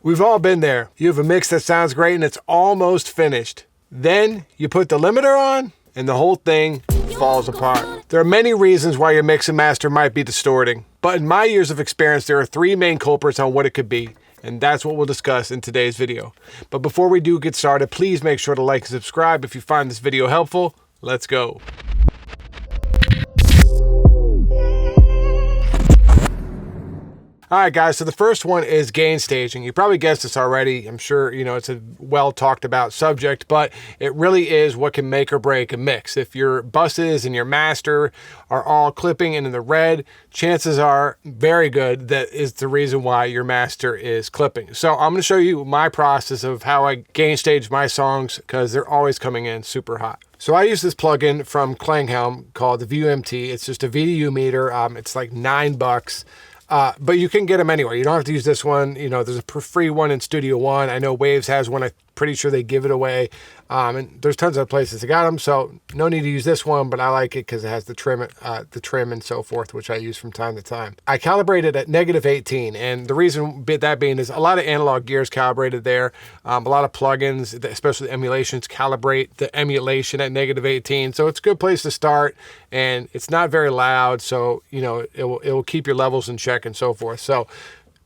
We've all been there. You have a mix that sounds great and it's almost finished. Then you put the limiter on and the whole thing falls apart. There are many reasons why your mix and master might be distorting, but in my years of experience, there are three main culprits on what it could be, and that's what we'll discuss in today's video. But before we do get started, please make sure to like and subscribe if you find this video helpful. Let's go. All right, guys, so the first one is gain staging. You probably guessed this already. I'm sure, it's a well talked about subject, but it really is what can make or break a mix. If your buses and your master are all clipping and in the red, chances are very good that is the reason why your master is clipping. So I'm going to show you my process of how I gain stage my songs because they're always coming in super hot. So I use this plugin from Klanghelm called the VUMT. It's just a VDU meter. It's like $9. But you can get them anywhere. You don't have to use this one. There's a free one in Studio One. I know Waves has one. I'm pretty sure they give it away. And there's tons of places that got them. So no need to use this one, but I like it because it has the trim and so forth, which I use from time to time. I calibrated at -18. And the reason that being is a lot of analog gear is calibrated there. A lot of plugins, especially emulations, calibrate the emulation at -18. So it's a good place to start. And it's not very loud. So, it will keep your levels in check and so forth. So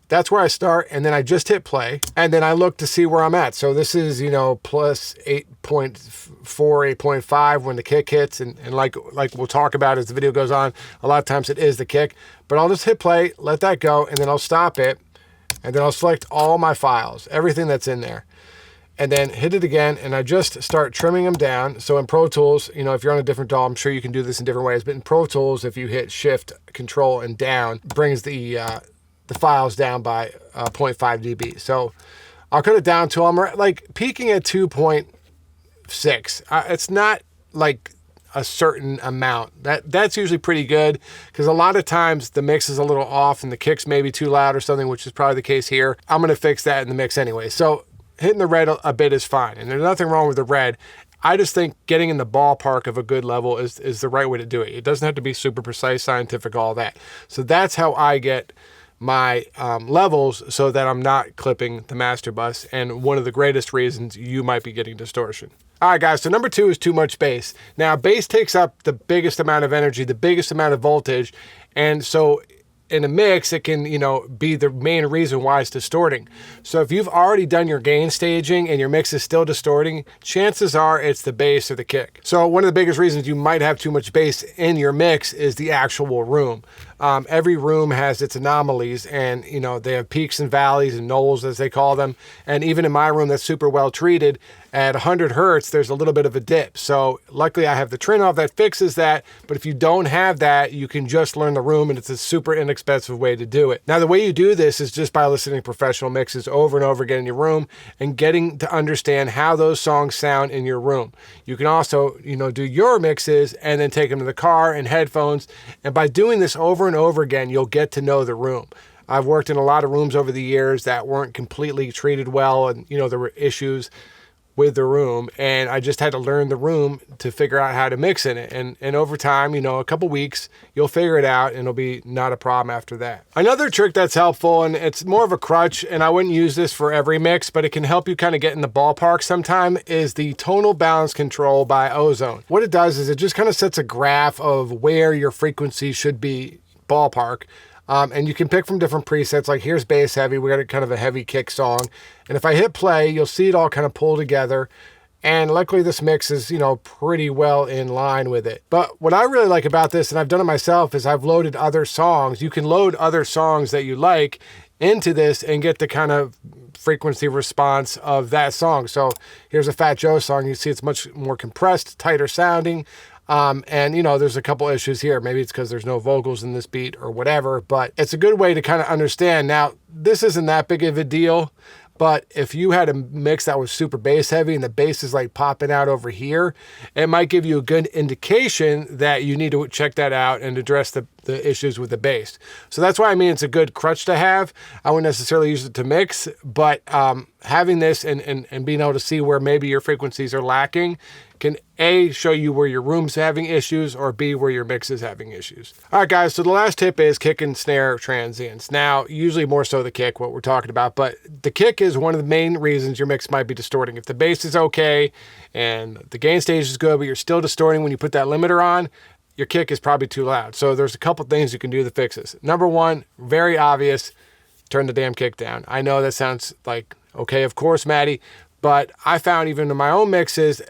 that's where I start, and then I just hit play, and then I look to see where I'm at. So this is, plus 8.4, 8.5 when the kick hits, and like we'll talk about as the video goes on, a lot of times it is the kick. But I'll just hit play, let that go, and then I'll stop it, and then I'll select all my files, everything that's in there, and then hit it again, and I just start trimming them down. So in Pro Tools, if you're on a different DAW, I'm sure you can do this in different ways, but in Pro Tools, if you hit Shift, Control, and down, brings the files down by 0.5 dB. So I'll cut it down to I'm like peaking at 2.6. It's not like a certain amount. That's usually pretty good because a lot of times the mix is a little off and the kick's maybe too loud or something, which is probably the case here. I'm going to fix that in the mix anyway. So hitting the red a bit is fine, and there's nothing wrong with the red. I just think getting in the ballpark of a good level is the right way to do it. It doesn't have to be super precise, scientific, all that. So that's how I get my levels so that I'm not clipping the master bus, and one of the greatest reasons you might be getting distortion. All right, guys, so number two is too much bass. Now, bass takes up the biggest amount of energy, the biggest amount of voltage, and so in a mix, it can, be the main reason why it's distorting. So if you've already done your gain staging and your mix is still distorting, chances are it's the bass or the kick. So one of the biggest reasons you might have too much bass in your mix is the actual room. Every room has its anomalies, and they have peaks and valleys and knolls, as they call them. And even in my room that's super well treated, at 100 hertz, there's a little bit of a dip. So luckily I have the trim off that fixes that. But if you don't have that, you can just learn the room, and it's a super inexpensive way to do it. Now, the way you do this is just by listening to professional mixes over and over again in your room and getting to understand how those songs sound in your room. You can also, do your mixes and then take them to the car and headphones. And by doing this over and over again, you'll get to know the room. I've worked in a lot of rooms over the years that weren't completely treated well, and there were issues with the room, and I just had to learn the room to figure out how to mix in it. And over time, a couple weeks, you'll figure it out, and it'll be not a problem after that. Another trick that's helpful, and it's more of a crutch, and I wouldn't use this for every mix, but it can help you kind of get in the ballpark sometime, is the tonal balance control by Ozone. What it does is it just kind of sets a graph of where your frequency should be ballpark. And you can pick from different presets, like here's bass heavy, we got a kind of a heavy kick song. And if I hit play, you'll see it all kind of pull together. And luckily this mix is, pretty well in line with it. But what I really like about this, and I've done it myself, is I've loaded other songs. You can load other songs that you like into this and get the kind of frequency response of that song. So here's a Fat Joe song. You see it's much more compressed, tighter sounding. And there's a couple issues here. Maybe it's because there's no vocals in this beat or whatever, but it's a good way to kind of understand. Now, this isn't that big of a deal, but if you had a mix that was super bass heavy and the bass is like popping out over here, it might give you a good indication that you need to check that out and address the issues with the bass. So that's why it's a good crutch to have. I wouldn't necessarily use it to mix, but having this and being able to see where maybe your frequencies are lacking can A, show you where your room's having issues, or B, where your mix is having issues. All right, guys, so the last tip is kick and snare transients. Now, usually more so the kick, what we're talking about, but the kick is one of the main reasons your mix might be distorting. If the bass is okay and the gain stage is good, but you're still distorting when you put that limiter on, your kick is probably too loud. So there's a couple things you can do to fix this. Number one, very obvious, turn the damn kick down. I know that sounds like, okay, of course, Matty, but I found even in my own mixes,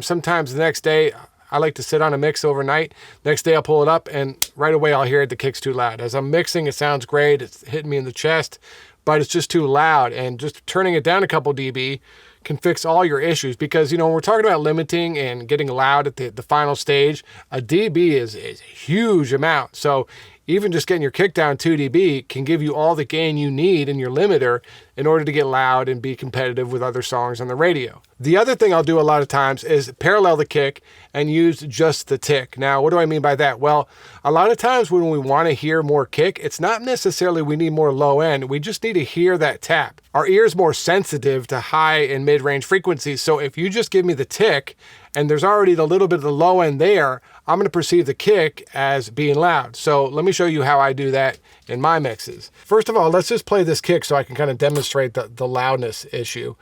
sometimes the next day, I like to sit on a mix overnight. Next day I'll pull it up and right away I'll hear the kick's too loud. As I'm mixing, it sounds great. It's hitting me in the chest, but it's just too loud. And just turning it down a couple dB can fix all your issues, because, you know, when we're talking about limiting and getting loud at the final stage, a dB is a huge amount. So even just getting your kick down 2 dB can give you all the gain you need in your limiter in order to get loud and be competitive with other songs on the radio. The other thing I'll do a lot of times is parallel the kick and use just the tick. Now, what do I mean by that? Well, a lot of times when we want to hear more kick, it's not necessarily we need more low end. We just need to hear that tap. Our ear's more sensitive to high and mid-range frequencies. So if you just give me the tick and there's already a little bit of the low end there, I'm going to perceive the kick as being loud. So let me show you how I do that in my mixes. First of all, let's just play this kick so I can kind of demonstrate the loudness issue.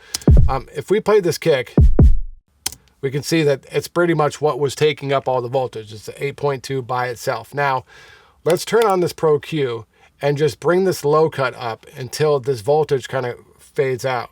If we play this kick, we can see that it's pretty much what was taking up all the voltage. It's 8.2 by itself. Now, let's turn on this Pro Q and just bring this low cut up until this voltage kind of fades out.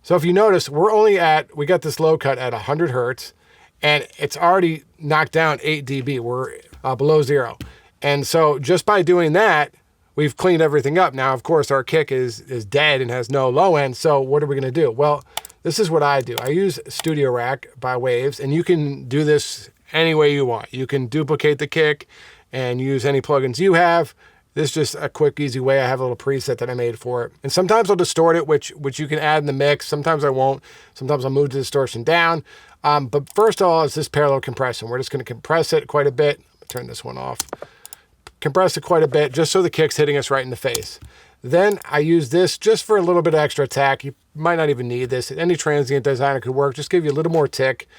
So if you notice, we got this low cut at 100 Hertz, and it's already knocked down 8 dB. We're below zero. And so just by doing that, we've cleaned everything up. Now, of course, our kick is dead and has no low end. So what are we going to do? Well, this is what I do. I use Studio Rack by Waves, and you can do this any way you want. You can duplicate the kick and use any plugins you have. This is just a quick, easy way. I have a little preset that I made for it. And sometimes I'll distort it, which you can add in the mix. Sometimes I won't. Sometimes I'll move the distortion down. But first of all is this parallel compression. We're just going to compress it quite a bit. Turn this one off. Compress it quite a bit just so the kick's hitting us right in the face. Then I use this just for a little bit of extra attack. You might not even need this. Any transient designer could work. Just give you a little more tick.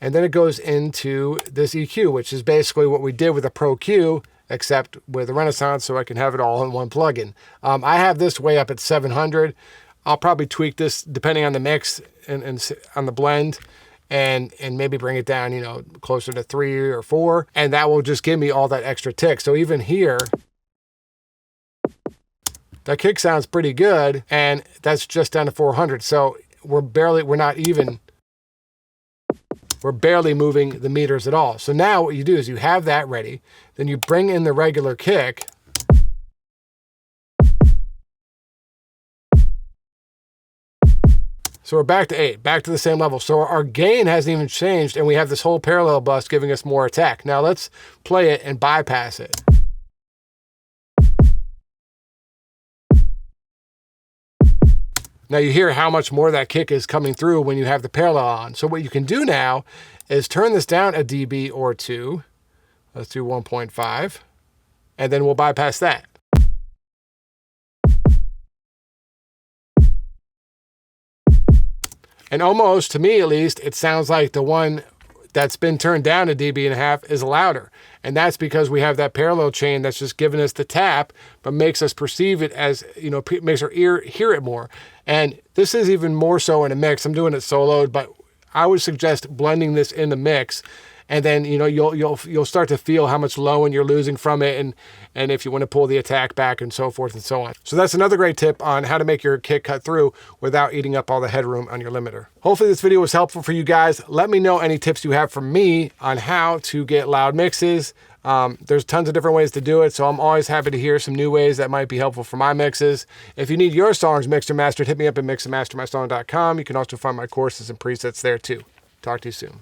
And then it goes into this EQ, which is basically what we did with the Pro Q, except with a Renaissance, so I can have it all in one plugin. I have this way up at 700. I'll probably tweak this depending on the mix and on the blend, and maybe bring it down, you know, closer to 3 or 4, and that will just give me all that extra tick. So even here, that kick sounds pretty good, and that's just down to 400. So we're barely moving the meters at all. So now what you do is you have that ready, then you bring in the regular kick, so we're back to 8, back to the same level. So our gain hasn't even changed, and we have this whole parallel bus giving us more attack. Now let's play it and bypass it. Now you hear how much more that kick is coming through when you have the parallel on. So what you can do now is turn this down a dB or 2. Let's do 1.5, and then we'll bypass that. And almost, to me at least, it sounds like the one that's been turned down a dB and a half is louder. And that's because we have that parallel chain that's just giving us the tap, but makes us perceive it as, you know, makes our ear hear it more. And this is even more so in a mix. I'm doing it soloed, but I would suggest blending this in the mix. And then, you know, you'll start to feel how much low end you're losing from it, and if you want to pull the attack back and so forth and so on. So that's another great tip on how to make your kick cut through without eating up all the headroom on your limiter. Hopefully this video was helpful for you guys. Let me know any tips you have from me on how to get loud mixes. There's tons of different ways to do it, so I'm always happy to hear some new ways that might be helpful for my mixes. If you need your songs mixed or mastered, hit me up at mixandmastermysong.com. You can also find my courses and presets there too. Talk to you soon.